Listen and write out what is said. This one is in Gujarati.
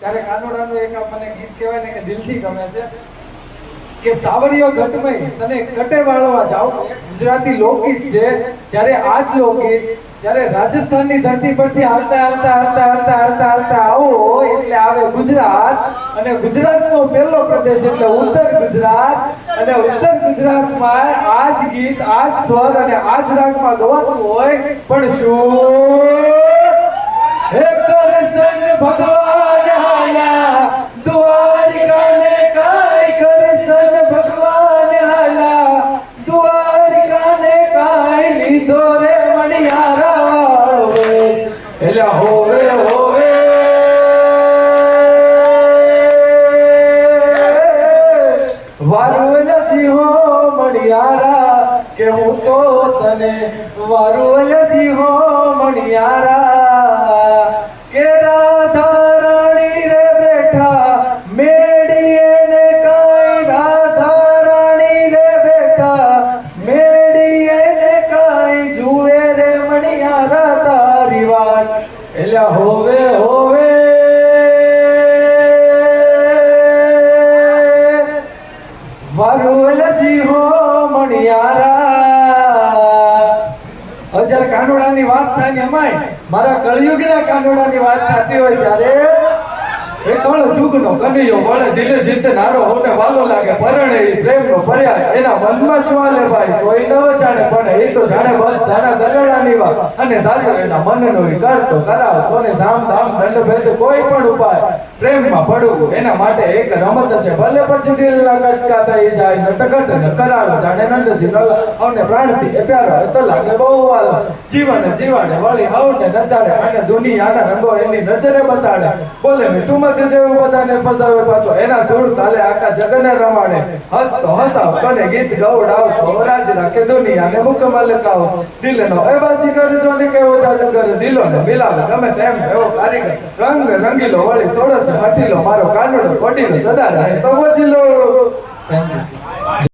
ત્યારે કાનોડાનું એક મને ગીત કહેવાય ને કે દિલથી ગમે છે કે સાવરિયો ઘટમય તને કટે વાળવા જાવ. ગુજરાતી લોકગીત છે. જ્યારે આ જ લોકગીત જ્યારે રાજસ્થાનની ધરતી પરથી હાલતા હાલતા હાલતા હાલતા હાલતા હાલતા આવો એટલે આવે ગુજરાત, અને ગુજરાતનો પહેલો પ્રદેશ એટલે ઉત્તર ગુજરાત. અને ઉત્તર ગુજરાતમાં આ જ ગીત, આ જ સ્વર અને આ જ રાગમાં ગવાતું હોય, પણ શું હે કરશન ભગવાન હાલા દ્વારિકા ને કાય, કરશન ભગવાન હાલા દ્વારિકા ને કાય, લીધો રે મણિયારા વાળો વેશ. એટલે હોવે હોવે વારુલજી હો મણિયારા, કે હું તો તને વારુલજી હો મણિયારા, કે રાધા રાણી રે બેઠા મેડીએ ને કાઈ, રાધા રાણી રે બેઠા મેડીએ ને કાઈ, જુએ રે મણિયારા તારી વાત. એટલે હોવે હોવે વારુલજી હો મણિયારા. જ્યારે કાનોડાની વાત થાય ને એમાંય મારા કળયુગના કાનોડાની વાત થતી હોય ત્યારે એ કળ જુગનો કનૈયો વળે દિલે જીતે નારો હોને વાલો લાગે, પરણે પ્રેમનો પર્યાય એના મનમાં છવાલે ભાઈ, કોઈ ન જાણે પણ એ તો જાણે બધાના દલડાની વાત. અને ધાર્યો એના મનનો કરતો કરાવ કોને સામ ધામ દંડ ભેદ કોઈ પણ ઉપાય, પ્રેમમાં પડવું એના માટે એક રમત છે. ભલે પછી દિલના કટકા થઈ જાય નટકટ ન કરાળો, જાણે નંદજી નલ આવને પ્રાણથી એ પ્યારો એ તો લાગે બહુ વાલો, જીવન જીવાડે વળી આવને નચાડે, અને દુનિયાના રંગો એની નજરે બતાડે. બોલે મીઠું મત જેવું બધાને ફસાવે પાછો, એના સુર તાલે આખા જગને રમાડે. હસતો હસાવ કને ગીત ગવડાવતો, રાજ રાખે દુનિયાને મુકમલ કાવો. દિલનો એ બાજી કરજો ને કેવો જાદુગર, દિલોને મિલાવે ગમે તેમ એવો કારીગર. રંગ રંગીલો વળી થોડો જ હટીલો, મારો કાનડો કોડીલો સદા રહે તો વજીલો. Thank you.